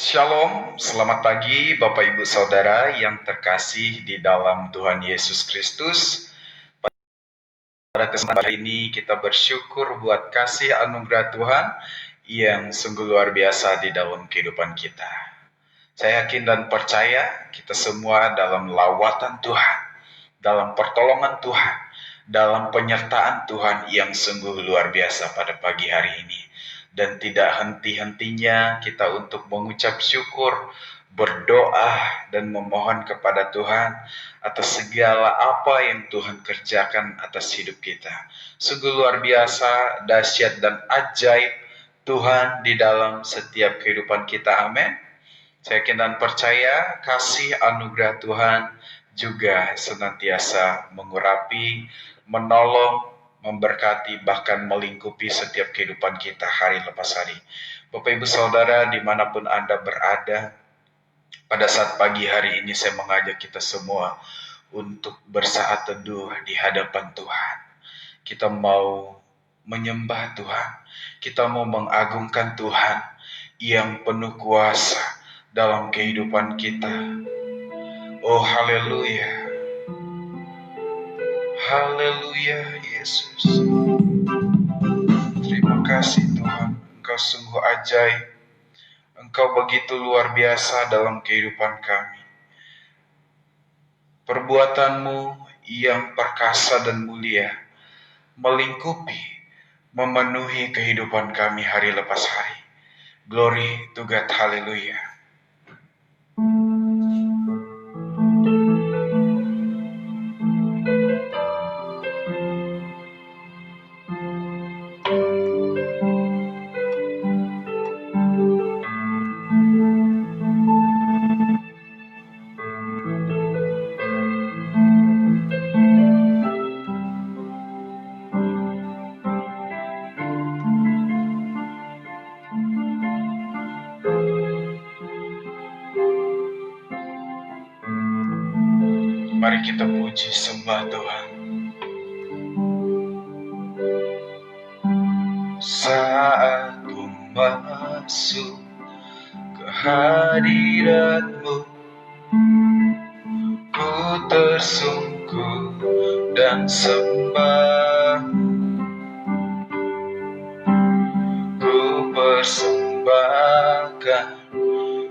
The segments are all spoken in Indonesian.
Shalom, selamat pagi Bapak Ibu Saudara yang terkasih di dalam Tuhan Yesus Kristus. Pada kesempatan hari ini kita bersyukur buat kasih anugerah Tuhan yang sungguh luar biasa di dalam kehidupan kita. Saya yakin dan percaya kita semua dalam lawatan Tuhan, dalam pertolongan Tuhan, dalam penyertaan Tuhan yang sungguh luar biasa pada pagi hari ini. Dan tidak henti-hentinya kita untuk mengucap syukur, berdoa, dan memohon kepada Tuhan atas segala apa yang Tuhan kerjakan atas hidup kita. Sungguh luar biasa, dahsyat, dan ajaib Tuhan di dalam setiap kehidupan kita. Amin. Saya yakin dan percaya kasih anugerah Tuhan juga senantiasa mengurapi, menolong, memberkati, bahkan melingkupi setiap kehidupan kita hari lepas hari. Bapak Ibu Saudara dimanapun Anda berada, pada saat pagi hari ini saya mengajak kita semua untuk bersaat teduh di hadapan Tuhan. Kita mau menyembah Tuhan, kita mau mengagungkan Tuhan yang penuh kuasa dalam kehidupan kita. Oh haleluya. Haleluya Yesus. Terima kasih Tuhan, Engkau sungguh ajaib. Engkau begitu luar biasa dalam kehidupan kami. Perbuatanmu yang perkasa dan mulia melingkupi, memenuhi kehidupan kami hari lepas hari. Glory to God, haleluya. Mari kita puji sembah Tuhan. Saat ku masuk ke hadirat-Mu, ku tersungkur dan sembah. Ku persembahkan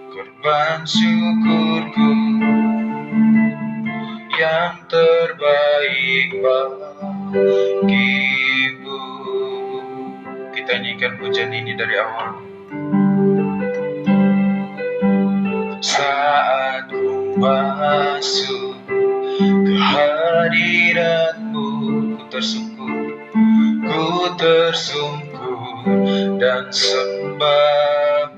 korban syukurku yang terbaik bagimu. Kita nyanyikan pujian ini dari awal. Saat ku masuk ke hadirat-Mu, ku tersungkur dan sembah.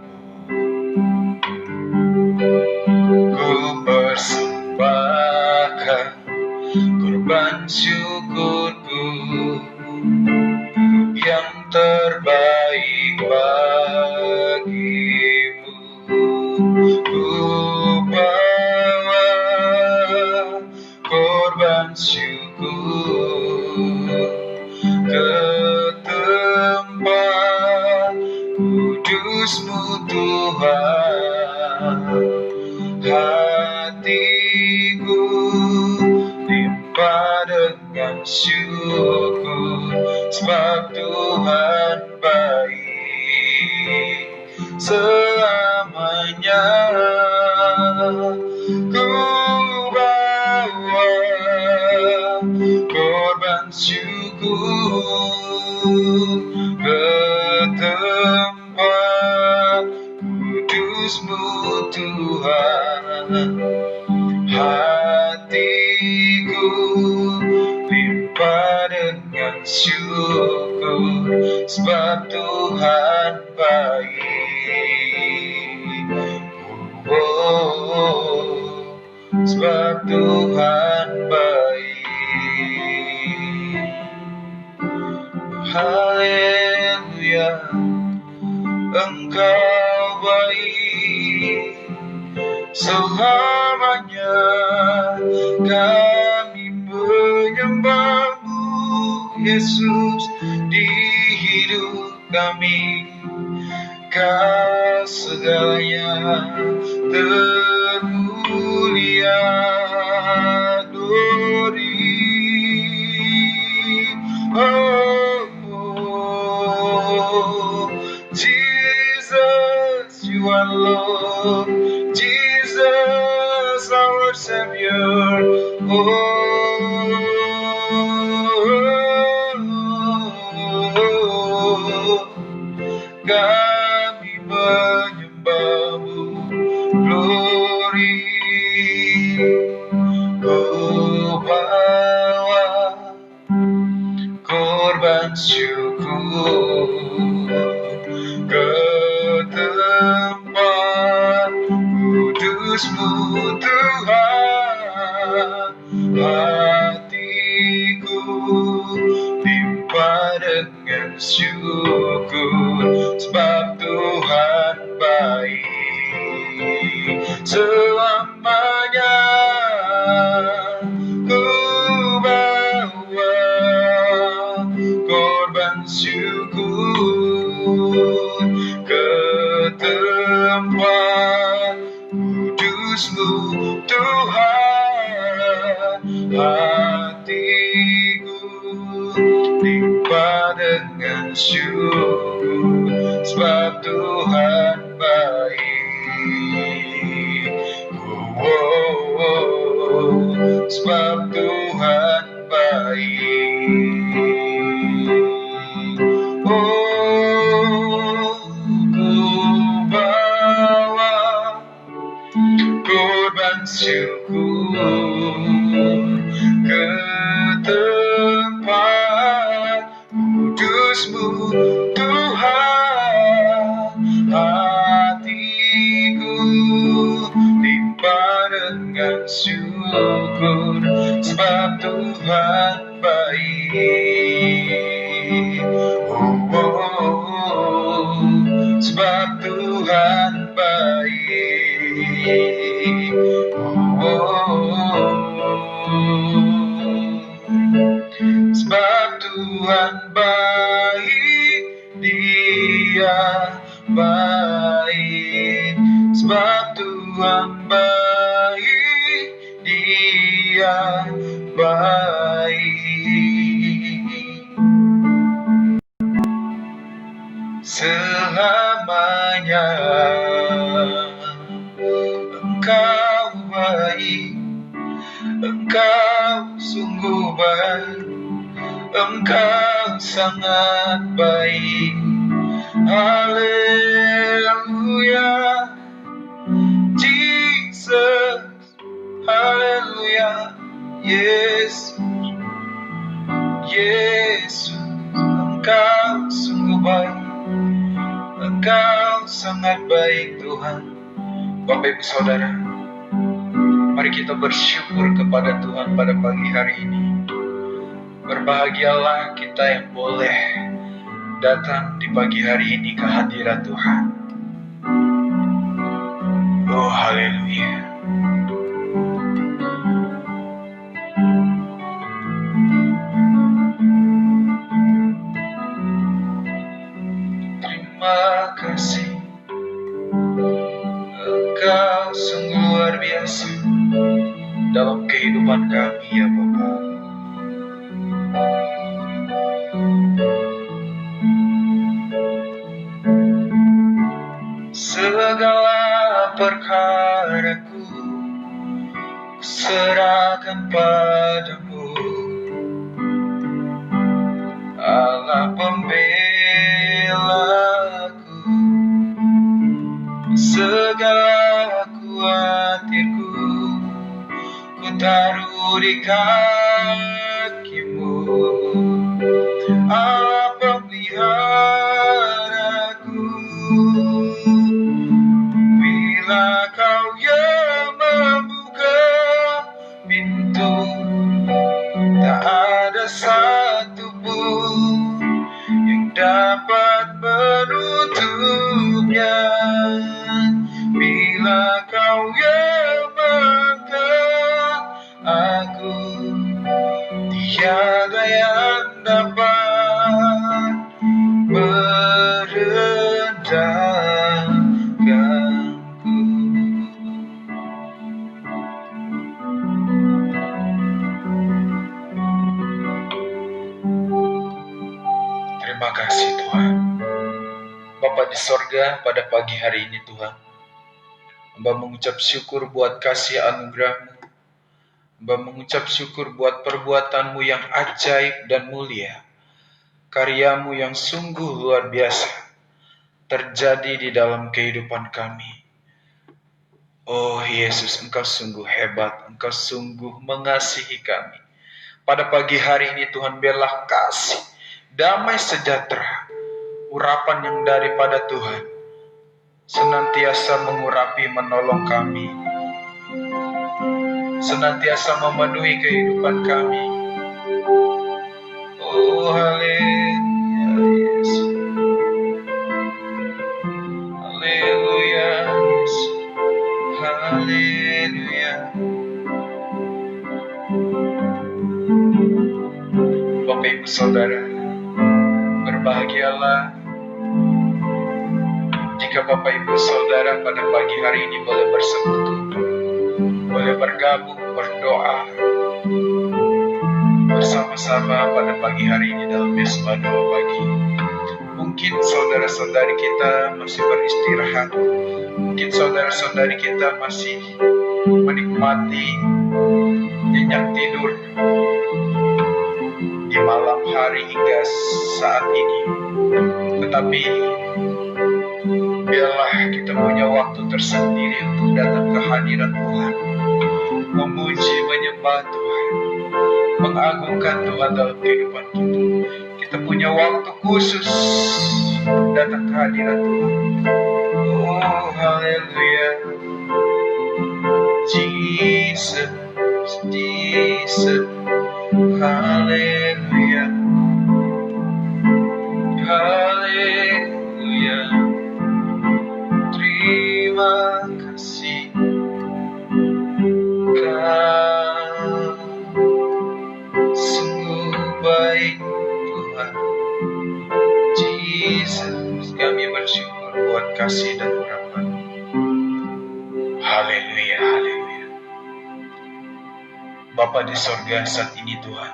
Ku persembahkan korban syukurku yang terbaik bagimu. Ku bawa korban syukur ke tempat kudus-Mu Tuhan. Hatiku limpah dengan syukur, sebab Tuhan baik selamanya. Ku bawa korban syukur ke tempat kudus-Mu Tuhan. Hatiku limpah dengan syukur, sebab Tuhan baik. Oh, sebab Tuhan baik. Haleluya, Engkau baik selamanya. Kami menyembah-Mu Yesus di hidup kami. Kau segalanya, termulia Dori. Oh, Jesus, you are Lord. Jesus, our Savior. Kami menyembahmu, glory. Kau bawa korban syukur ke tempat kudus-Mu, Tuhan. Hatiku limpah dengan syukur, sebab Tuhan baik selamanya. Ku bawa korban syukur ke tempat kudus-Mu, Tuhan. Hatiku limpah dengan syukur, sebab Tuhan baik. Sebab Tuhan baik. Ku bawa korban syukur ke tempat kudus-Mu, Tuhan. Hatiku limpah dengan syukur, sebab Tuhan baik. Sebab Tuhan baik. Sebab Tuhan baik, Dia baik. Sebab Tuhan baik, Dia baik. Selamanya Engkau baik, Engkau sungguh baik, Engkau sangat baik. Haleluya, Jesus. Haleluya, Yesus. Yesus, Engkau sungguh baik, Engkau sangat baik, Tuhan. Bapak Ibu Saudara, mari kita bersyukur kepada Tuhan pada pagi hari ini. Berbahagialah kita yang boleh datang di pagi hari ini ke hadirat Tuhan. Oh, haleluya. Terima kasih, Engkau sungguh luar biasa dalam kehidupan kami, ya Bapa. Segala perkaraku serahkan padamu, Allah pembelaku. Segala khawatirku ku taruh di kaki-Mu, Allah pemeliharaku. Bila Kau yang membuka pintu, tak ada satupun yang dapat menutupnya. Bila Kau yang mengangkat aku, tiada yang dapat merendahkanku. di sorga, pada pagi hari ini Tuhan, Hamba mengucap syukur buat kasih anugerah-Mu. Hamba mengucap syukur buat perbuatan-Mu yang ajaib dan mulia. Karya-Mu yang sungguh luar biasa terjadi di dalam kehidupan kami. Oh Yesus, Engkau sungguh hebat, Engkau sungguh mengasihi kami. Pada pagi hari ini Tuhan, biarlah kasih, damai sejahtera, urapan yang daripada Tuhan senantiasa mengurapi, menolong kami, senantiasa memenuhi kehidupan kami. Oh haleluya Yesus, haleluya Yesus, haleluya. Bapak Ibu Saudara, berbahagialah jika Bapak Ibu Saudara pada pagi hari ini boleh bersekutu, boleh bergabung, berdoa bersama-sama pada pagi hari ini dalam Mesbah Doa Pagi. Mungkin saudara-saudari kita masih beristirahat, mungkin saudara-saudari kita masih menikmati nyenyak tidur di malam hari hingga saat ini. Tetapi biarlah kita punya waktu tersendiri untuk datang ke hadirat Tuhan, memuji, menyembah Tuhan, mengagungkan Tuhan dalam kehidupan kita. Kita punya waktu khusus untuk datang ke hadirat Tuhan. Oh haleluya, Jesus, Jesus, haleluya, haleluya. Terima kasih Kau sungguh baik Tuhan. Jesus, kami bersyukur buat kasih dan urapan. Haleluya, haleluya. Bapa di sorga, saat ini Tuhan,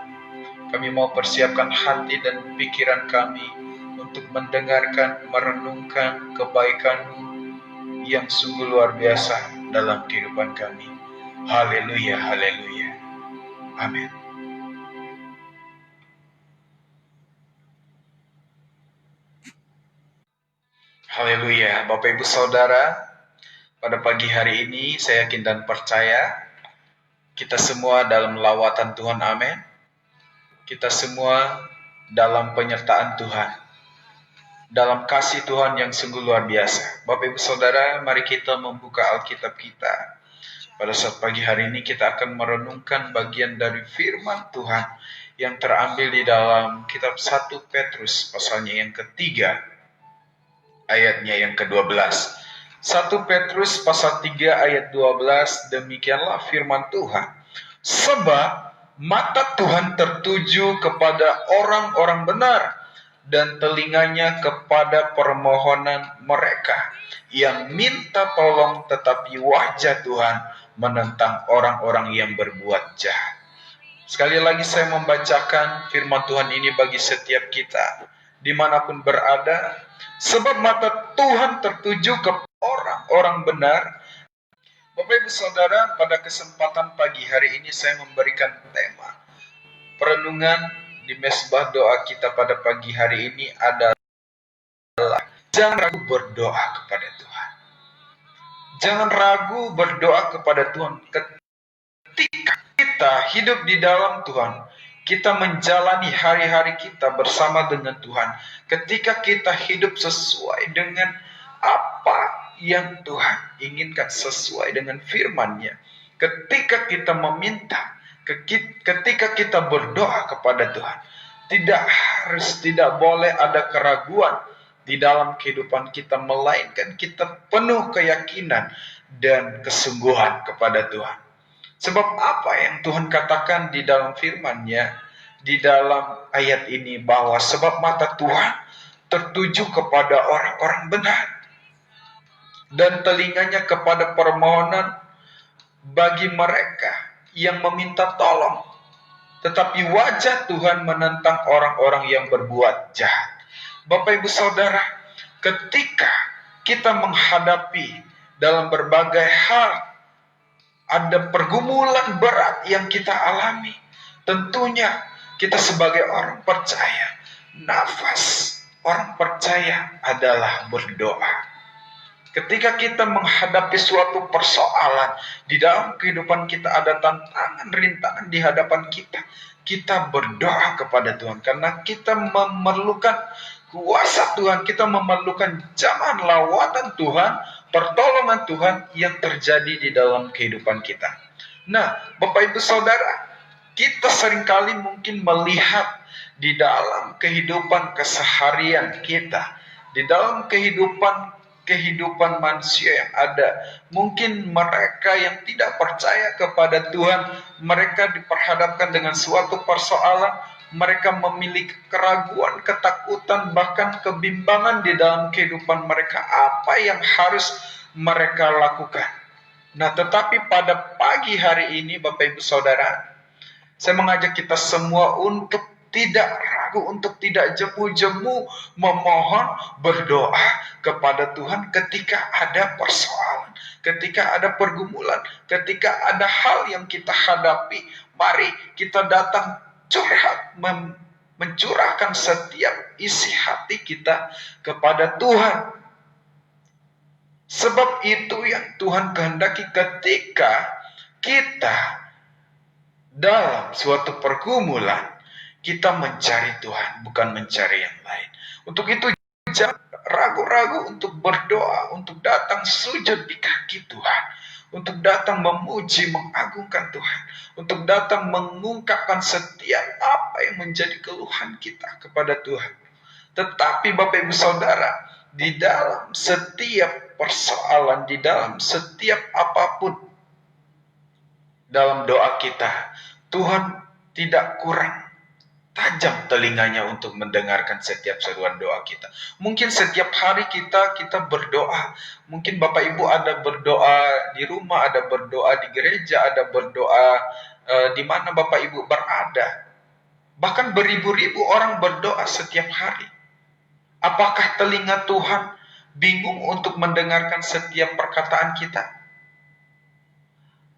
kami mau persiapkan hati dan pikiran kami untuk mendengarkan, merenungkan kebaikan-Mu yang sungguh luar biasa dalam kehidupan kami. Haleluya, haleluya. Amin. Haleluya. Bapak Ibu Saudara, pada pagi hari ini saya yakin dan percaya kita semua dalam lawatan Tuhan. Amin. Kita semua dalam penyertaan Tuhan, dalam kasih Tuhan yang sungguh luar biasa. Bapak Ibu Saudara, mari kita membuka Alkitab kita. Pada saat pagi hari ini kita akan merenungkan bagian dari firman Tuhan yang terambil di dalam kitab 1 Petrus pasalnya yang ketiga, ayatnya yang ke-12. 1 Petrus pasal 3 ayat 12, demikianlah firman Tuhan. Sebab mata Tuhan tertuju kepada orang-orang benar, dan telinganya kepada permohonan mereka yang minta tolong, tetapi wajah Tuhan menentang orang-orang yang berbuat jahat. Sekali lagi saya membacakan firman Tuhan ini bagi setiap kita, dimanapun berada. Sebab mata Tuhan tertuju ke orang-orang benar. Bapak Ibu Saudara, pada kesempatan pagi hari ini saya memberikan tema perenungan di mesbah doa kita pada pagi hari ini adalah jangan ragu berdoa kepada Tuhan. Jangan ragu berdoa kepada Tuhan. Ketika kita hidup di dalam Tuhan, kita menjalani hari-hari kita bersama dengan Tuhan. Ketika kita hidup sesuai dengan apa yang Tuhan inginkan, sesuai dengan firman-Nya. Ketika kita meminta, ketika kita berdoa kepada Tuhan, tidak boleh ada keraguan di dalam kehidupan kita, melainkan kita penuh keyakinan dan kesungguhan kepada Tuhan. Sebab apa yang Tuhan katakan di dalam firman-Nya, di dalam ayat ini, bahwa sebab mata Tuhan tertuju kepada orang-orang benar, dan telinganya kepada permohonan bagi mereka yang meminta tolong. Tetapi wajah Tuhan menentang orang-orang yang berbuat jahat. Bapak Ibu Saudara, ketika kita menghadapi dalam berbagai hal, ada pergumulan berat yang kita alami, tentunya kita sebagai orang percaya, nafas orang percaya adalah berdoa. Ketika kita menghadapi suatu persoalan di dalam kehidupan kita, ada tantangan, rintangan di hadapan kita, kita berdoa kepada Tuhan karena kita memerlukan kuasa Tuhan, kita memerlukan jamahan lawatan Tuhan, pertolongan Tuhan yang terjadi di dalam kehidupan kita. Nah, Bapak Ibu Saudara, kita seringkali mungkin melihat di dalam kehidupan keseharian kita, di dalam kehidupan manusia yang ada. Mungkin mereka yang tidak percaya kepada Tuhan, mereka diperhadapkan dengan suatu persoalan, mereka memiliki keraguan, ketakutan, bahkan kebimbangan di dalam kehidupan mereka, apa yang harus mereka lakukan. Nah, tetapi pada pagi hari ini, Bapak Ibu Saudara, saya mengajak kita semua untuk tidak ragu, untuk tidak jemu-jemu memohon, berdoa kepada Tuhan ketika ada persoalan, ketika ada pergumulan, ketika ada hal yang kita hadapi. Mari kita datang curhat, mencurahkan setiap isi hati kita kepada Tuhan. Sebab itu yang Tuhan kehendaki ketika kita dalam suatu pergumulan, kita mencari Tuhan, bukan mencari yang lain. Untuk itu jangan ragu-ragu untuk berdoa, untuk datang sujud di kaki Tuhan, untuk datang memuji, mengagungkan Tuhan, untuk datang mengungkapkan setiap apa yang menjadi keluhan kita kepada Tuhan. Tetapi Bapak Ibu Saudara, di dalam setiap persoalan, di dalam setiap apapun, dalam doa kita, Tuhan tidak kurang tajam telinganya untuk mendengarkan setiap seruan doa kita. Mungkin setiap hari kita berdoa. Mungkin Bapak Ibu ada berdoa di rumah, ada berdoa di gereja, ada berdoa di mana Bapak Ibu berada. Bahkan beribu-ribu orang berdoa setiap hari. Apakah telinga Tuhan bingung untuk mendengarkan setiap perkataan kita?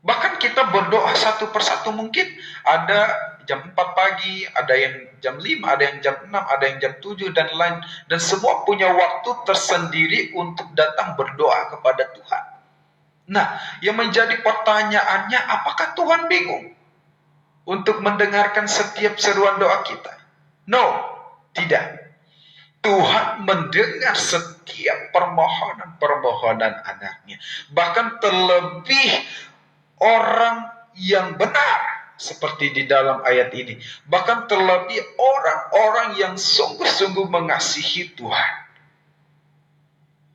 Bahkan kita berdoa satu persatu, mungkin ada jam 4 pagi, ada yang jam 5, ada yang jam 6, ada yang jam 7, dan lain. Dan semua punya waktu tersendiri untuk datang berdoa kepada Tuhan. Nah, yang menjadi pertanyaannya, apakah Tuhan bingung untuk mendengarkan setiap seruan doa kita? No, tidak. Tuhan mendengar setiap permohonan anaknya. Bahkan terlebih orang yang benar, seperti di dalam ayat ini. Bahkan terlebih orang-orang yang sungguh-sungguh mengasihi Tuhan.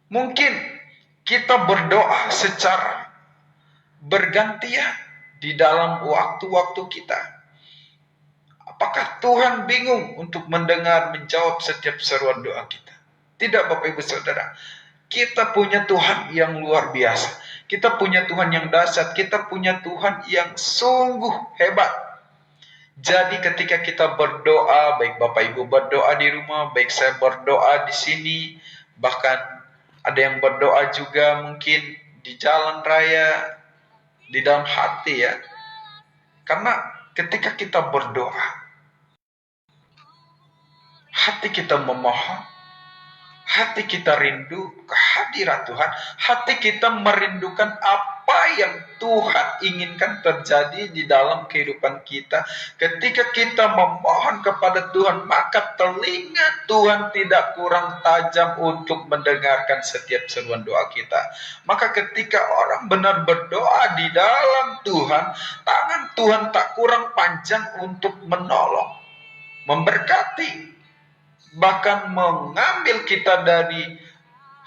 Mungkin kita berdoa secara bergantian di dalam waktu-waktu kita. Apakah Tuhan bingung untuk mendengar, menjawab setiap seruan doa kita? Tidak, Bapak Ibu Saudara. Kita punya Tuhan yang luar biasa. Kita punya Tuhan yang dahsyat. Kita punya Tuhan yang sungguh hebat. Jadi ketika kita berdoa, baik Bapak Ibu berdoa di rumah, baik saya berdoa di sini, bahkan ada yang berdoa juga mungkin di jalan raya, di dalam hati ya. Karena ketika kita berdoa, hati kita memohon, hati kita rindu kehadirat Tuhan, hati kita merindukan apa yang Tuhan inginkan terjadi di dalam kehidupan kita. Ketika kita memohon kepada Tuhan, maka telinga Tuhan tidak kurang tajam untuk mendengarkan setiap seruan doa kita. Maka ketika orang benar berdoa di dalam Tuhan, tangan Tuhan tak kurang panjang untuk menolong, memberkati, bahkan mengambil kita dari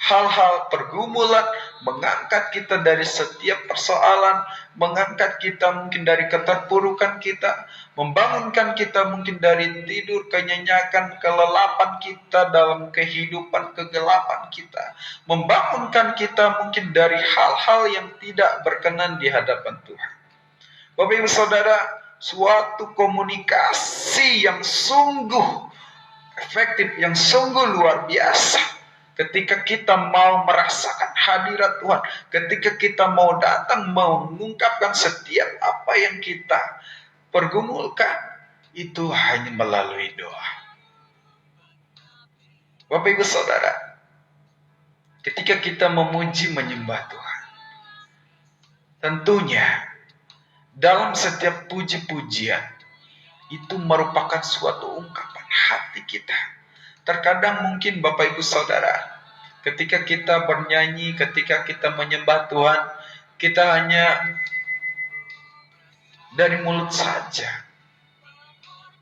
hal-hal pergumulan, mengangkat kita dari setiap persoalan, mengangkat kita mungkin dari keterpurukan kita, membangunkan kita mungkin dari tidur, kenyenyakan, kelelapan kita dalam kehidupan kegelapan kita, membangunkan kita mungkin dari hal-hal yang tidak berkenan di hadapan Tuhan. Bapak Ibu Saudara, suatu komunikasi yang sungguh efektif, yang sungguh luar biasa ketika kita mau merasakan hadirat Tuhan, ketika kita mau datang mengungkapkan setiap apa yang kita pergumulkan, itu hanya melalui doa. Bapak Ibu Saudara, ketika kita memuji menyembah Tuhan, tentunya dalam setiap puji-pujian itu merupakan suatu ungkapan hati kita. Terkadang mungkin Bapak Ibu Saudara, ketika kita bernyanyi, ketika kita menyembah Tuhan, kita hanya dari mulut saja,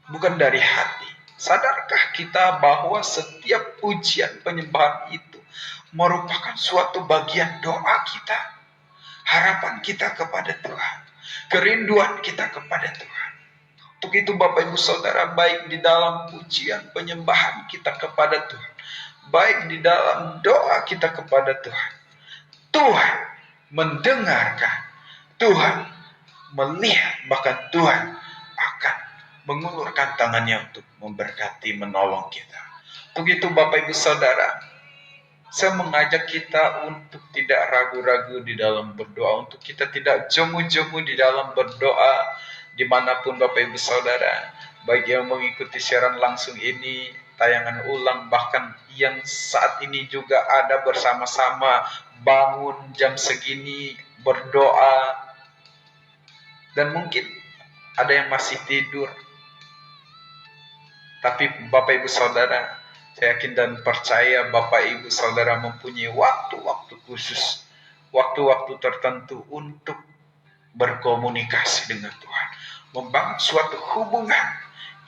bukan dari hati. Sadarkah kita bahwa setiap pujian penyembahan itu merupakan suatu bagian doa kita, harapan kita kepada Tuhan, kerinduan kita kepada Tuhan. Untuk itu Bapak Ibu Saudara, baik di dalam pujian penyembahan kita kepada Tuhan, baik di dalam doa kita kepada Tuhan, Tuhan mendengarkan, Tuhan melihat, bahkan Tuhan akan mengulurkan tangannya untuk memberkati, menolong kita. Untuk itu Bapak Ibu Saudara, saya mengajak kita untuk tidak ragu-ragu di dalam berdoa, untuk kita tidak jemu-jemu di dalam berdoa, dimanapun Bapak Ibu Saudara, baik yang mengikuti siaran langsung ini, tayangan ulang, bahkan yang saat ini juga ada bersama-sama bangun jam segini berdoa, dan mungkin ada yang masih tidur. Tapi Bapak Ibu Saudara, saya yakin dan percaya Bapak Ibu Saudara mempunyai waktu-waktu khusus, waktu-waktu tertentu untuk berkomunikasi dengan Tuhan, membangun suatu hubungan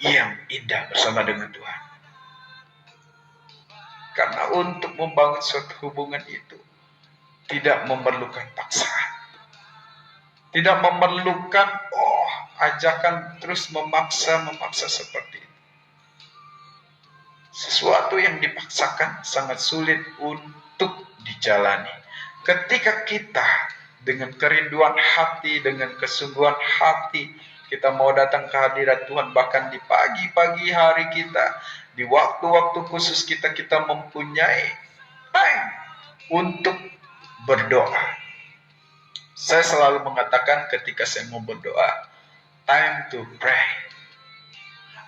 yang indah bersama dengan Tuhan. Karena untuk membangun suatu hubungan itu tidak memerlukan paksaan, tidak memerlukan ajakan terus memaksa seperti itu. Sesuatu yang dipaksakan sangat sulit untuk dijalani. Ketika kita dengan kerinduan hati, dengan kesungguhan hati, kita mau datang ke hadirat Tuhan, bahkan di pagi-pagi hari kita, di waktu-waktu khusus kita mempunyai time untuk berdoa. Saya selalu mengatakan ketika saya mau berdoa, time to pray.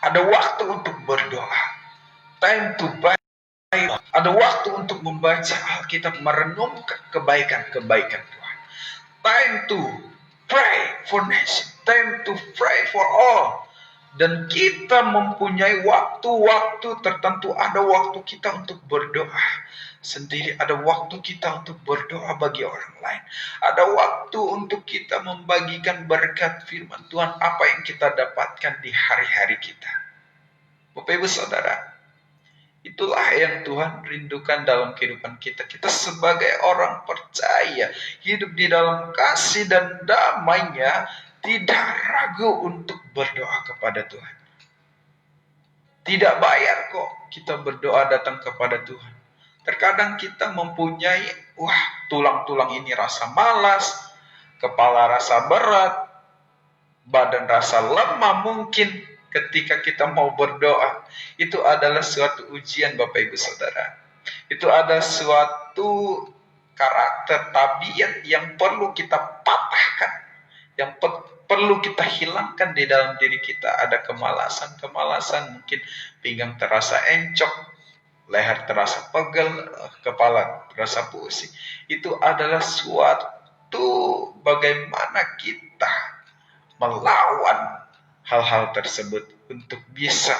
Ada waktu untuk berdoa. Time to pray. Ada waktu untuk membaca Alkitab, merenungkan kebaikan-kebaikan Tuhan. Time to pray for nation. Time to pray for all. Dan kita mempunyai waktu-waktu tertentu. Ada waktu kita untuk berdoa sendiri. Ada waktu kita untuk berdoa bagi orang lain. Ada waktu untuk kita membagikan berkat firman Tuhan, apa yang kita dapatkan di hari-hari kita. Bapak Ibu Saudara, itulah yang Tuhan rindukan dalam kehidupan kita. Kita sebagai orang percaya, hidup di dalam kasih dan damai-Nya, tidak ragu untuk berdoa kepada Tuhan. Tidak bayar kok kita berdoa datang kepada Tuhan. Terkadang kita mempunyai, tulang-tulang ini rasa malas, kepala rasa berat, badan rasa lemah mungkin. Ketika kita mau berdoa, itu adalah suatu ujian Bapak Ibu Saudara. Itu ada suatu karakter tabiat yang perlu kita patahkan, yang perlu kita hilangkan di dalam diri kita. Ada kemalasan, mungkin pinggang terasa encok, leher terasa pegel, kepala terasa pusing. Itu adalah suatu bagaimana kita melawan hal-hal tersebut untuk bisa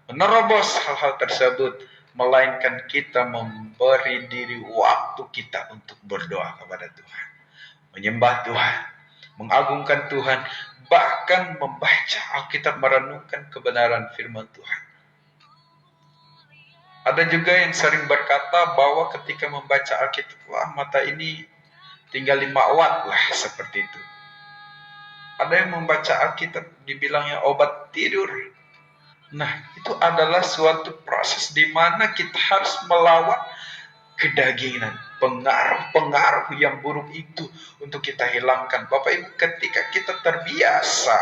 menerobos hal-hal tersebut, melainkan kita memberi diri waktu kita untuk berdoa kepada Tuhan, menyembah Tuhan, mengagungkan Tuhan, bahkan membaca Alkitab, merenungkan kebenaran firman Tuhan. Ada juga yang sering berkata bahwa ketika membaca Alkitab, mata ini tinggal 5 watt lah, seperti itu. Ada yang membaca Alkitab dibilangnya obat tidur. Nah, itu adalah suatu proses di mana kita harus melawan kedagingan, pengaruh-pengaruh yang buruk itu untuk kita hilangkan. Bapak Ibu, ketika kita terbiasa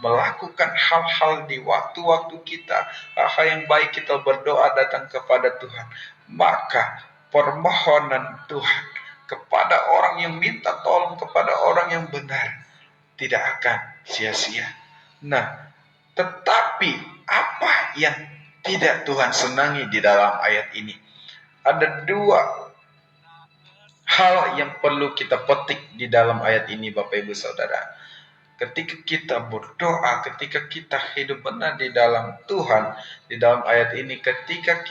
melakukan hal-hal di waktu-waktu kita, hal yang baik, kita berdoa datang kepada Tuhan, maka permohonan Tuhan kepada orang yang minta tolong kepada orang yang benar tidak akan sia-sia. Nah, tetapi apa yang tidak Tuhan senangi di dalam ayat ini? Ada dua hal yang perlu kita petik di dalam ayat ini, Bapak Ibu Saudara. Ketika kita berdoa, ketika kita hidup benar di dalam Tuhan, di dalam ayat ini, ketika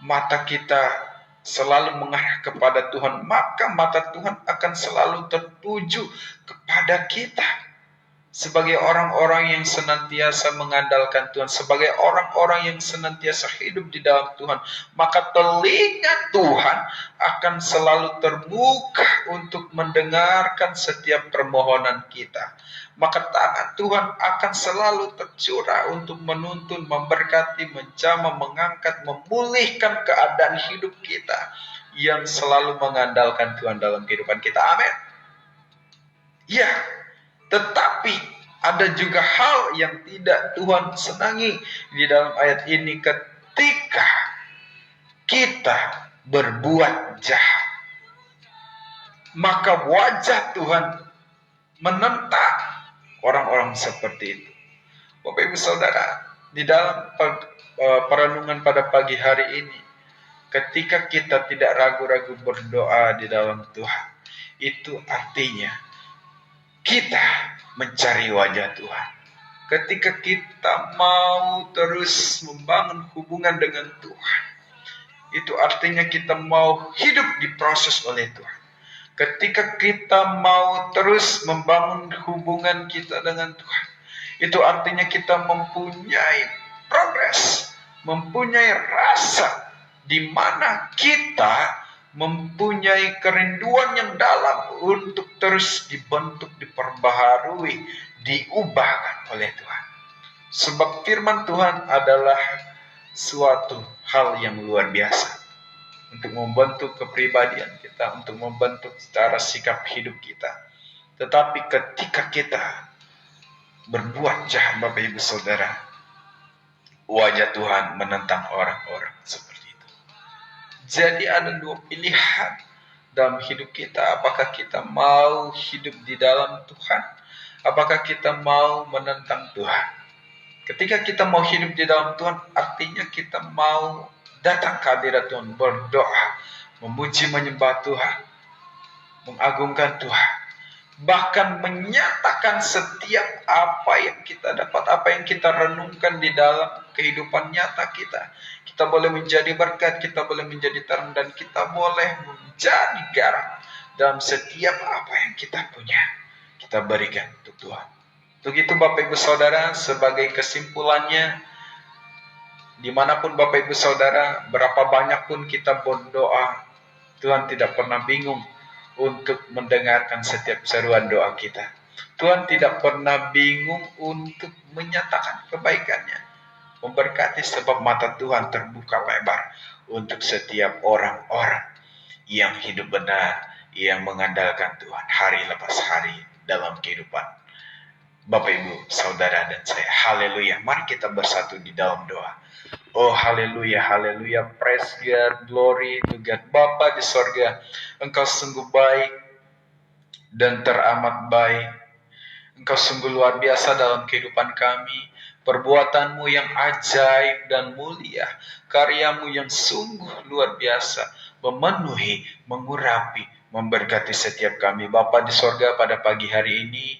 mata kita selalu mengarah kepada Tuhan, maka mata Tuhan akan selalu tertuju kepada kita. Sebagai orang-orang yang senantiasa mengandalkan Tuhan, sebagai orang-orang yang senantiasa hidup di dalam Tuhan, maka telinga Tuhan akan selalu terbuka untuk mendengarkan setiap permohonan kita. Maka tangan Tuhan akan selalu tercurah untuk menuntun, memberkati, menjamah, mengangkat, memulihkan keadaan hidup kita yang selalu mengandalkan Tuhan dalam kehidupan kita. Amin. Ya, tetapi ada juga hal yang tidak Tuhan senangi di dalam ayat ini ketika kita berbuat jahat. Maka wajah Tuhan menentang orang-orang seperti itu. Bapak Ibu Saudara, di dalam perenungan pada pagi hari ini, ketika kita tidak ragu-ragu berdoa di dalam Tuhan, itu artinya kita mencari wajah Tuhan. Ketika kita mau terus membangun hubungan dengan Tuhan, itu artinya kita mau hidup diproses oleh Tuhan. Ketika kita mau terus membangun hubungan kita dengan Tuhan, itu artinya kita mempunyai progres, mempunyai rasa di mana kita mempunyai kerinduan yang dalam untuk terus dibentuk, diperbaharui, diubahkan oleh Tuhan. Sebab firman Tuhan adalah suatu hal yang luar biasa untuk membentuk kepribadian kita, untuk membentuk cara sikap hidup kita. Tetapi ketika kita berbuat jahat, Bapak Ibu Saudara, wajah Tuhan menentang orang-orang seperti itu. Jadi ada dua pilihan dalam hidup kita. Apakah kita mau hidup di dalam Tuhan? Apakah kita mau menentang Tuhan? Ketika kita mau hidup di dalam Tuhan, artinya kita mau datang ke hadirat Tuhan, berdoa, memuji, menyembah Tuhan, mengagungkan Tuhan, bahkan menyatakan setiap apa yang kita dapat, apa yang kita renungkan di dalam kehidupan nyata kita. Kita boleh menjadi berkat, kita boleh menjadi terang, dan kita boleh menjadi garam dalam setiap apa yang kita punya. Kita berikan untuk Tuhan. Untuk itu Bapak Ibu Saudara, sebagai kesimpulannya, dimanapun Bapak Ibu Saudara, berapa banyak pun kita berdoa, Tuhan tidak pernah bingung untuk mendengarkan setiap seruan doa kita. Tuhan tidak pernah bingung untuk menyatakan kebaikannya, memberkati, sebab mata Tuhan terbuka lebar untuk setiap orang-orang yang hidup benar, yang mengandalkan Tuhan hari lepas hari dalam kehidupan Bapak Ibu Saudara dan saya. Haleluya. Mari kita bersatu di dalam doa. Oh haleluya, haleluya, praise God, glory to God. Bapa di sorga, Engkau sungguh baik dan teramat baik. Engkau sungguh luar biasa dalam kehidupan kami. Perbuatanmu yang ajaib dan mulia, karyamu yang sungguh luar biasa, memenuhi, mengurapi, memberkati setiap kami. Bapa di sorga, pada pagi hari ini,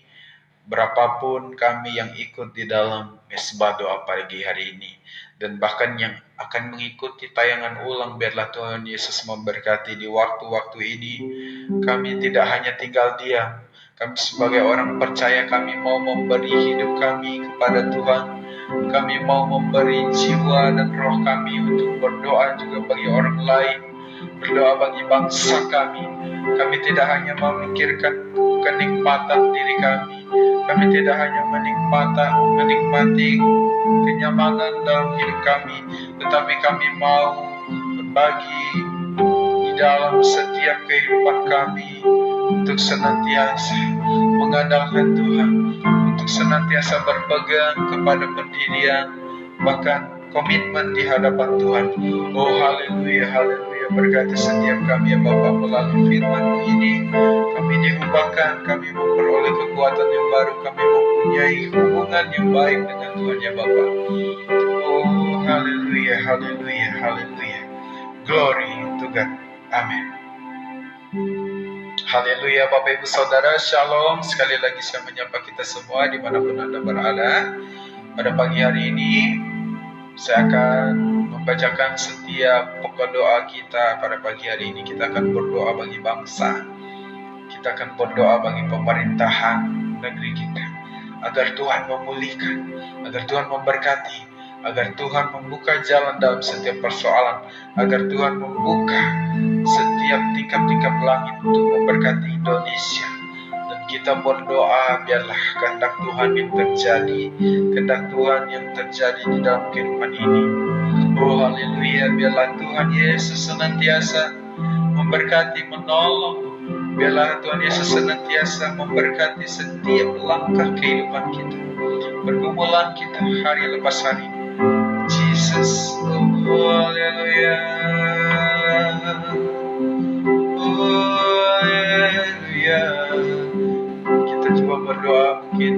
berapapun kami yang ikut di dalam mesbah doa pagi hari ini, dan bahkan yang akan mengikuti tayangan ulang, biarlah Tuhan Yesus memberkati di waktu-waktu ini. Kami tidak hanya tinggal diam, kami sebagai orang percaya, kami mau memberi hidup kami kepada Tuhan. Kami mau memberi jiwa dan roh kami untuk berdoa juga bagi orang lain, berdoa bagi bangsa kami. Kami tidak hanya memikirkan kenikmatan diri kami, kami tidak hanya menikmati kenyamanan dalam hidup kami, tetapi kami mau berbagi di dalam setiap kehidupan kami untuk senantiasa mengandalkan Tuhan, untuk senantiasa berpegang kepada pendirian, bahkan komitmen di hadapan Tuhan. Oh haleluya, haleluya, Tuhan yang berkati setiap kami ya Bapa, melalui firman-Mu ini kami diubahkan, kami memperoleh kekuatan yang baru, kami mempunyai hubungan yang baik dengan Tuhan ya Bapa. Oh haleluya, haleluya, haleluya. Glory to God. Amin. Haleluya Bapak Ibu Saudara, Shalom. Sekali lagi saya menyapa kita semua dimanapun Anda berada. Pada pagi hari ini saya akan membacakan setiap pokok doa kita. Pada pagi hari ini kita akan berdoa bagi bangsa. Kita akan berdoa bagi pemerintahan negeri kita, agar Tuhan memulihkan, agar Tuhan memberkati, agar Tuhan membuka jalan dalam setiap persoalan, agar Tuhan membuka setiap tingkap-tingkap langit untuk memberkati Indonesia. Dan kita berdoa biarlah kehendak Tuhan yang terjadi, kehendak Tuhan yang terjadi di dalam kehidupan ini. Oh haleluya, biarlah Tuhan Yesus senantiasa memberkati, menolong. Biarlah Tuhan Yesus senantiasa memberkati setiap langkah kehidupan kita, pergumulan kita hari lepas hari. Jesus, oh haleluya, oh haleluya. Kita coba berdoa mungkin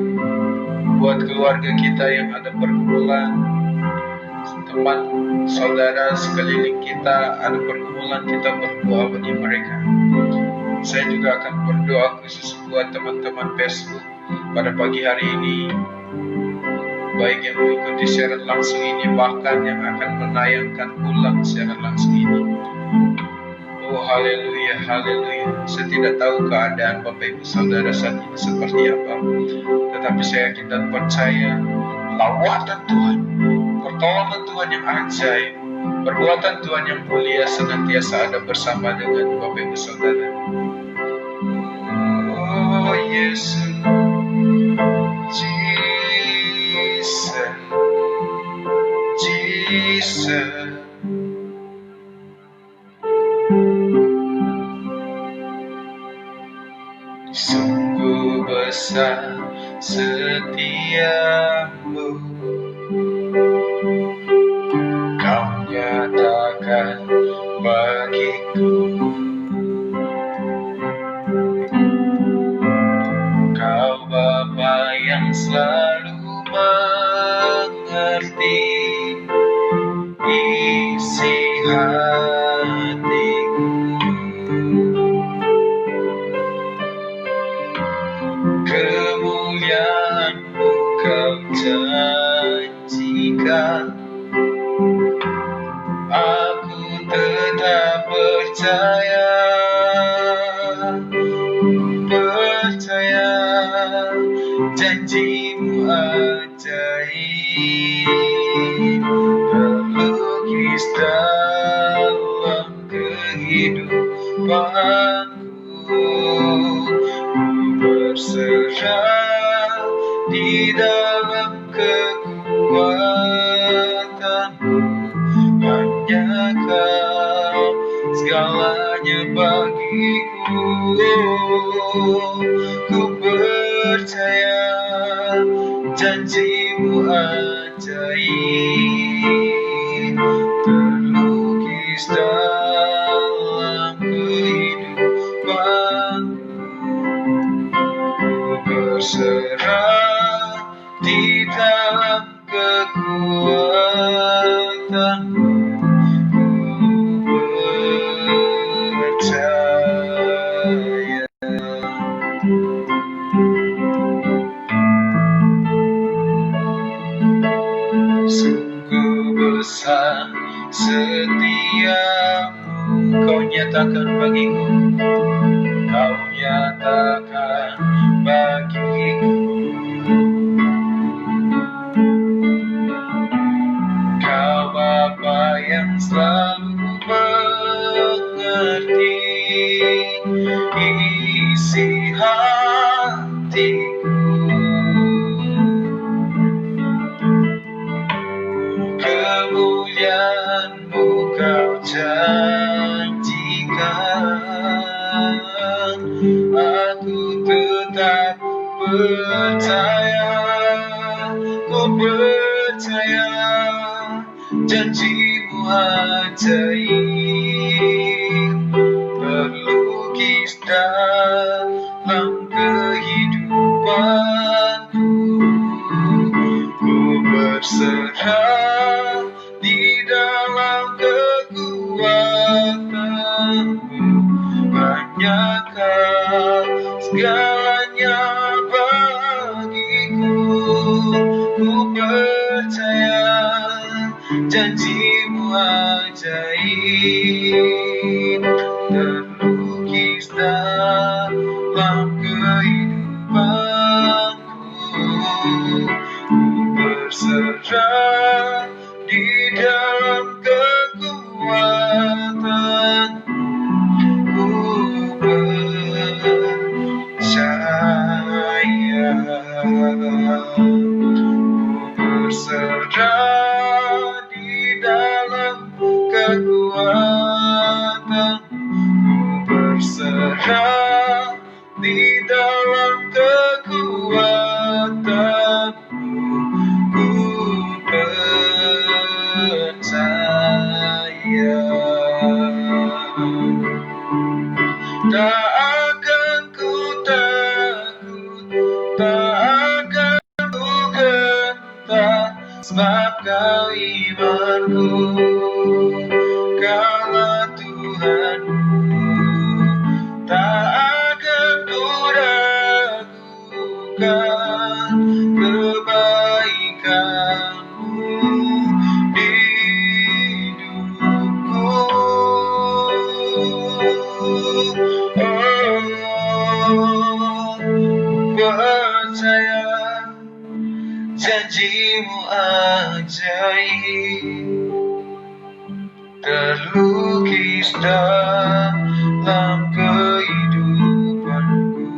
buat keluarga kita yang ada pergumulan, teman, saudara sekeliling kita ada pergumulan, kita berdoa bagi mereka. Saya juga akan berdoa khusus buat teman-teman Facebook pada pagi hari ini, baik yang mengikuti siaran langsung ini, bahkan yang akan menayangkan ulang siaran langsung ini. Oh haleluya, haleluya. Saya tidak tahu keadaan Bapak Ibu Saudara saat ini seperti apa, tetapi saya yakin dan percaya lawatan Tuhan, pertolongan Tuhan yang ajaib, perbuatan Tuhan yang mulia senantiasa ada bersama dengan Bapak Ibu Saudara. Oh Yesus, Jesus, Jesus. Sungguh besar setiamu, Kau nyatakan bagiku. Kau Bapa yang selalu mengerti isi hatiku. Kemuliaan-Mu Kau janjikan, aku tetap percaya, janji-Mu ajaib, terlukis dalam kehidupanku. Berserah di dalam kekuatan-Mu, hanya Kau segalanya bagiku. Ku percaya janji-Mu ajaib, terlukis dalam kehidupanku. Berserah di dalam kekuatan-Mu, ku percaya. Sungguh besar setiamu, Kau nyatakan bagiku, Kau nyatakan bagiku. Kau Bapa yang selalu mengerti isi hatiku. Kemuliaan-Mu Kau janjikan, aku tetap percaya, ku percaya janji-Mu ajaib, segalanya bagiku. Ku percaya janjimu ajaib, terlukis dalam kehidupanku. Ku berserah di dalam kekuatan. Ku percaya, ku berserah di dalam kekuatan. Ku berserah di dalam kekuatan. Ku percaya. Tak akan ku takut, tak akan ku gentar, sebab Kau imanku, Kaulah Tuhanku. Tak akan ku ragukan kebaikan-Mu di hidupku. Percaya janjimu ajaib, terlukis dalam kehidupanku.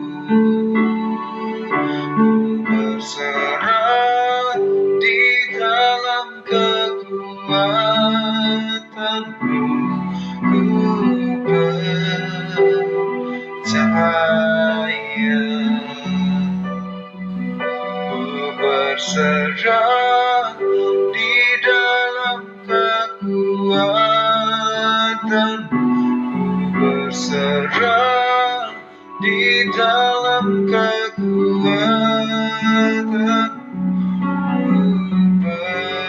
Ku berserah di dalam kekuatan-Mu. Ku percaya. Berserah di dalam kekuatan. Ku berserah di dalam kekuatan.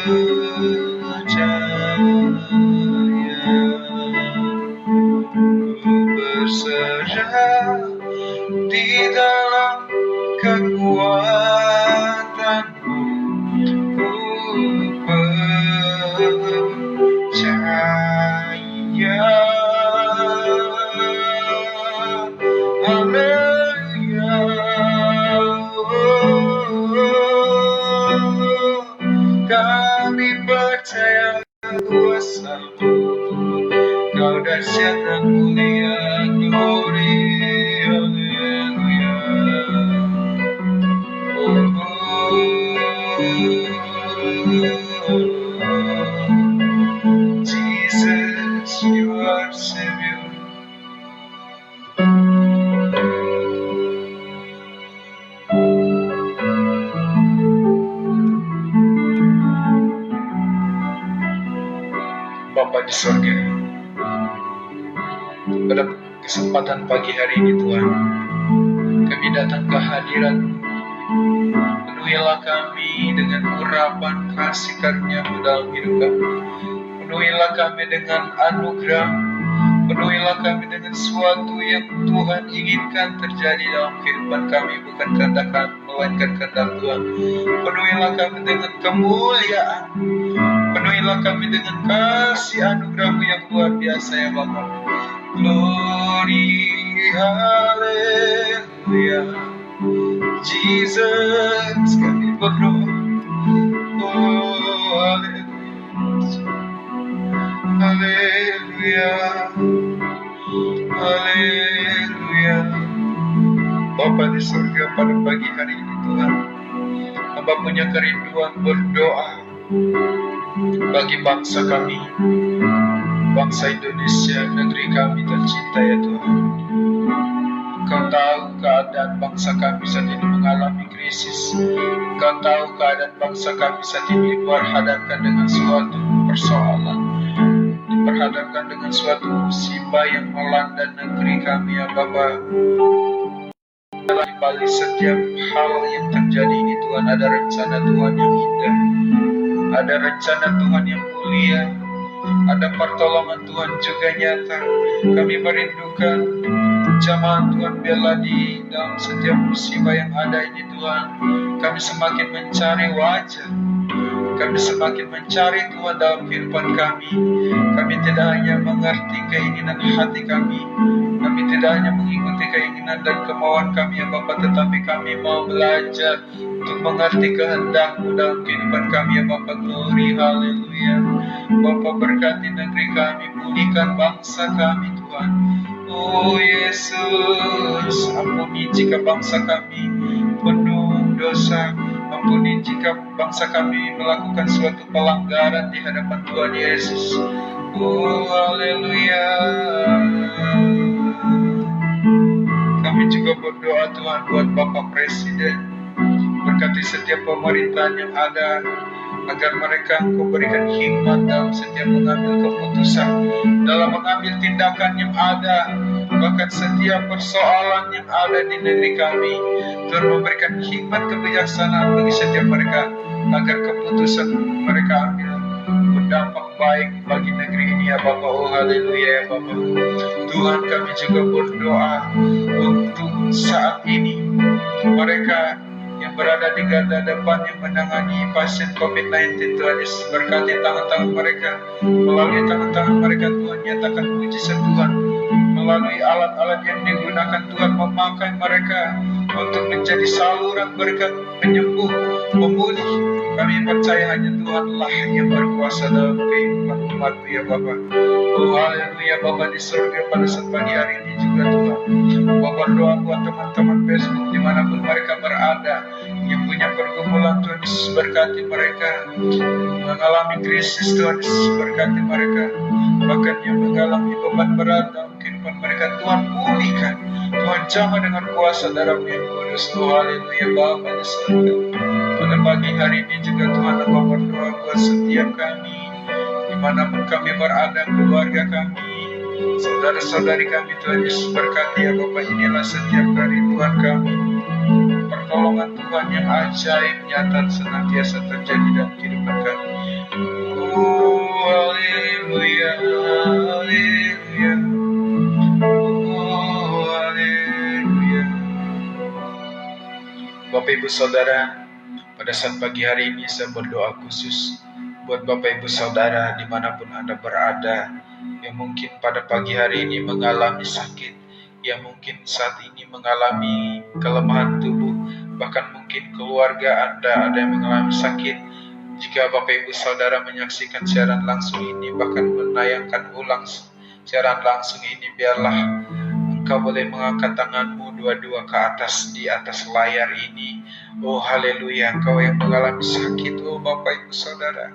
Ku percaya. Ku berserah di dalam kekuatan-Mu. Ku percaya. Haleluya. Kami percaya kuasa-Mu, Kau dahsyat dan mulia. Glory, haleluya. Jesus, you are Savior. Bapa di surga, pada kesempatan pagi hari ini Tuhan, kami datang ke hadirat-Mu. Penuhilah kami dengan urapan kasih karunia-Mu dalam hidup kami. Penuhilah kami dengan anugerah. Penuhilah kami dengan sesuatu yang Tuhan inginkan terjadi dalam kehidupan kami, bukan kehendak kami, melainkan kehendak Tuhan. Penuhilah kami dengan kemuliaan. Penuhilah kami dengan kasih anugerah-Mu yang luar biasa ya Bapa. Glory, haleluya. Jesus, kami berdoa. Oh, haleluya. Haleluya. Haleluya. Bapa di surga, pada pagi hari ini Tuhan, Hamba punya kerinduan berdoa bagi bangsa kami, bangsa Indonesia, negeri kami tercinta ya Tuhan. Kau tahu keadaan bangsa kami saat ini mengalami krisis. Kau tahu keadaan bangsa kami saat ini berhadapkan dengan suatu persoalan, diperhadapkan dengan suatu musibah yang melanda negeri kami ya Bapa. Dalam balik setiap hal yang terjadi ini Tuhan, ada rencana Tuhan yang indah, ada rencana Tuhan yang mulia, ada pertolongan Tuhan juga nyata. Kami merindukan jamaah Tuhan, biarlah di dalam setiap musibah yang ada ini Tuhan, kami semakin mencari wajah, kami semakin mencari Tuhan dalam kehidupan kami. Kami tidak hanya mengerti keinginan hati kami tidak hanya mengikuti keinginan dan kemauan kami ya Bapa, tetapi kami mau belajar untuk mengerti kehendak-Mu dalam kehidupan kami ya Bapa. Glory, haleluya. Bapa, berkati negeri kami, pulihkan bangsa kami Tuhan. Oh Yesus, ampuni jika bangsa kami penuh dosa, ampuni jika bangsa kami melakukan suatu pelanggaran di hadapan Tuhan Yesus. Oh haleluya. Kami juga berdoa Tuhan buat Bapak Presiden, berkati setiap pemerintahan yang ada, agar mereka Engkau berikan hikmat dalam setiap mengambil keputusan, dalam mengambil tindakan yang ada, bahkan setiap persoalan yang ada di negeri kami. Tuhan memberikan hikmat kebijaksanaan bagi setiap mereka, agar keputusan mereka ambil berdampak baik bagi negeri ini ya Bapa. Oh haleluya ya Bapa. Tuhan, kami juga berdoa untuk saat ini mereka yang berada di garda depan yang menangani pasien COVID-19, Tuhan Yesus, berkati tangan-tangan mereka, melalui tangan-tangan mereka Tuhan nyatakan mujizat Tuhan, melalui alat-alat yang digunakan Tuhan memakai mereka untuk menjadi saluran berkat penyembuh, pemulih. Kami percaya hanya Tuhanlah yang berkuasa dalam kehidupan umat-Mu ya Bapa. Oh haleluya Bapa di surga, pada saat pagi hari ini juga Tuhan, Bapa berdoa buat teman-teman Facebook dimanapun mereka berada, yang punya pergumulan Tuhan Yesus, berkati mereka, mengalami krisis Tuhan Yesus, berkati mereka, bahkan yang mengalami beban berat dalam kehidupan mereka Tuhan pulihkan, Tuhan jamah dengan kuasa darah-Mu yang kudus. Oh haleluya Bapa di surga. Pada pagi hari ini juga Tuhan, aku berdoa buat setiap kami, dimanapun kami berada, keluarga kami, saudara-saudari kami, Tuhan Yesus berkati ya Bapa. Inilah setiap hari Tuhan kami, pertolongan Tuhan yang ajaib nyata senantiasa terjadi dalam kehidupan kami. Oh haleluya, haleluya, oh haleluya. Bapak Ibu Saudara, pada saat pagi hari ini saya berdoa khusus buat Bapak Ibu Saudara dimanapun Anda berada, yang mungkin pada pagi hari ini mengalami sakit, yang mungkin saat ini mengalami kelemahan tubuh, bahkan mungkin keluarga Anda ada yang mengalami sakit. Jika Bapak Ibu Saudara menyaksikan siaran langsung ini, bahkan menayangkan ulang siaran langsung ini, biarlah Engkau boleh mengangkat tanganmu dua-dua ke atas di atas layar ini. Oh haleluya, Engkau yang mengalami sakit, oh Bapak Ibu Saudara,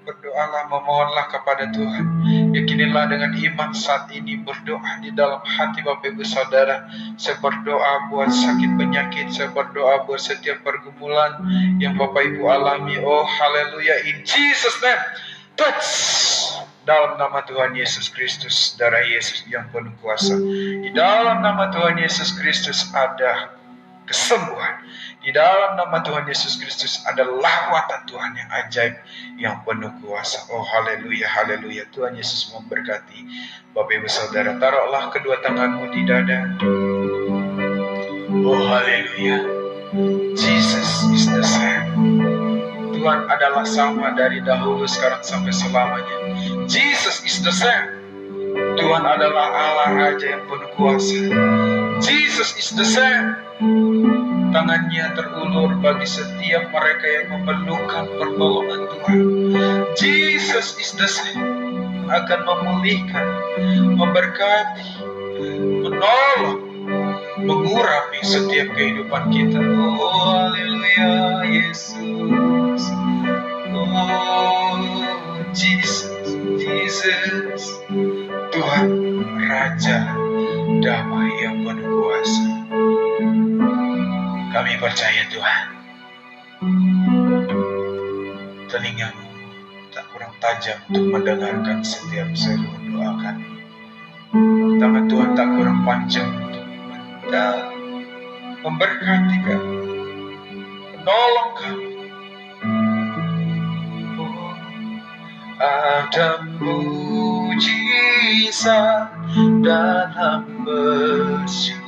berdoalah, memohonlah kepada Tuhan. Yakinilah dengan iman saat ini, berdoa di dalam hati Bapak Ibu Saudara. Saya berdoa buat sakit penyakit, saya berdoa buat setiap pergumulan yang Bapak Ibu alami. Oh haleluya, in Jesus name. Touch dalam nama Tuhan Yesus Kristus, darah Yesus yang penuh kuasa. Di dalam nama Tuhan Yesus Kristus ada kesembuhan. Di dalam nama Tuhan Yesus Kristus ada lawatan Tuhan yang ajaib, yang penuh kuasa. Oh haleluya, haleluya. Tuhan Yesus memberkati. Bapak Ibu Saudara, taruhlah kedua tanganmu di dada. Oh haleluya. Jesus is the same. Tuhan adalah sama dari dahulu, sekarang sampai selamanya. Jesus is the same. Tuhan adalah Allah Raja yang penuh kuasa. Jesus is the same. Tangannya terulur bagi setiap mereka yang memerlukan pertolongan Tuhan. Jesus is the same. Akan memulihkan, memberkati, menolong, mengurapi setiap kehidupan kita. Oh haleluya Yesus. Oh Jesus, Jesus. Tuhan Raja damai yang penuh kuasa. Kami percaya Tuhan, telingamu tak kurang tajam untuk mendengarkan setiap seru doa kami. Tangan Tuhan tak kurang panjang untuk memberkati kami, menolong kami. Oh, ada mujizat mujizat dalam bersyukur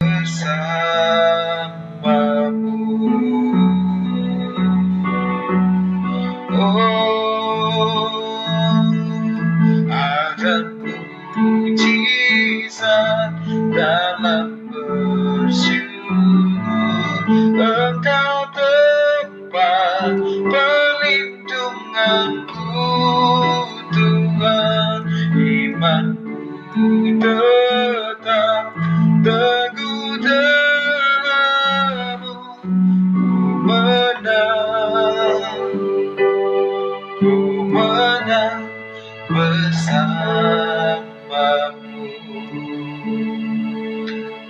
bersamamu. Oh, ada mujizat dalam bersyukur. Engkau tempat perlindunganku, Tuhan. Imanku tetap teguh dalam-Mu. Ku menang bersamamu.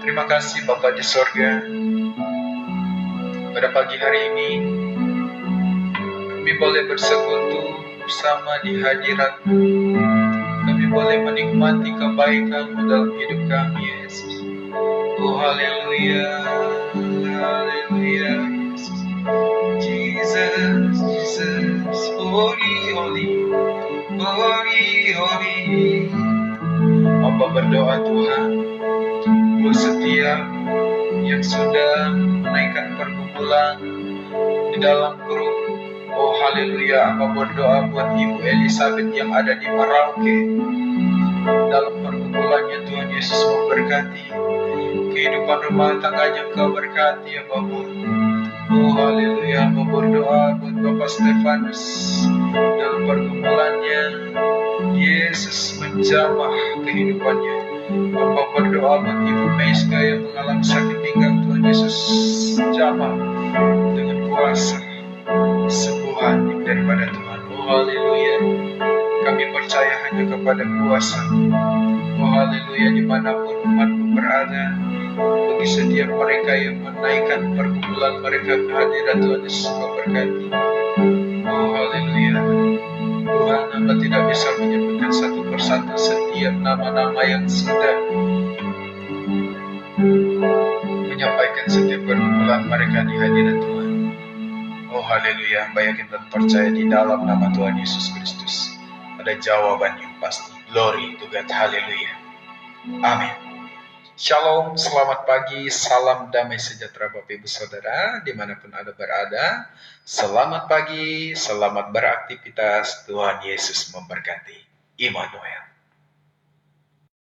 Terima kasih Bapa di sorga. Pada pagi hari ini kami boleh bersekutu bersama di hadirat-Mu. Kami boleh menikmati kebaikan-Mu dalam hidup kami, Yesus. Oh haleluya, haleluya, Yesus. Jesus, Jesus, holy, holy, holy, holy. Hamba berdoa Tuhan, buat setiap yang sudah menaikkan pergumulan di dalam grup. Oh haleluya, hamba berdoa buat Ibu Elizabeth yang ada di Merauke. Dalam pergumulannya Tuhan Yesus memberkati kehidupan rumah tangganya, Engkau berkati ya Bapa. Oh haleluya, hamba berdoa buat Bapak Stefanus dalam pergumulannya. Yesus menjamah kehidupannya. Hamba berdoa buat Ibu Meiska yang mengalami sakit pinggang. Tuhan Yesus jamah dengan kuasa sembuhan daripada Tuhan. Oh haleluya, kami percaya hanya kepada kuasa. Oh haleluya, dimanapun umat-Mu berada, bagi setiap mereka yang menaikkan pergumulan mereka ke hadirat Tuhan Yesus memberkati. Oh haleluya, Tuhan, hamba tidak bisa menyebutkan satu persatu setiap nama-nama yang sudah menyampaikan setiap pergumulan mereka di hadirat Tuhan. Oh haleluya, hamba yakin dan percaya di dalam nama Tuhan Yesus Kristus ada jawaban yang pasti. Glory to God, haleluya, amin. Shalom, selamat pagi, salam damai sejahtera Bapak Ibu Saudara dimanapun Anda berada. Selamat pagi, selamat beraktivitas, Tuhan Yesus memberkati. Immanuel.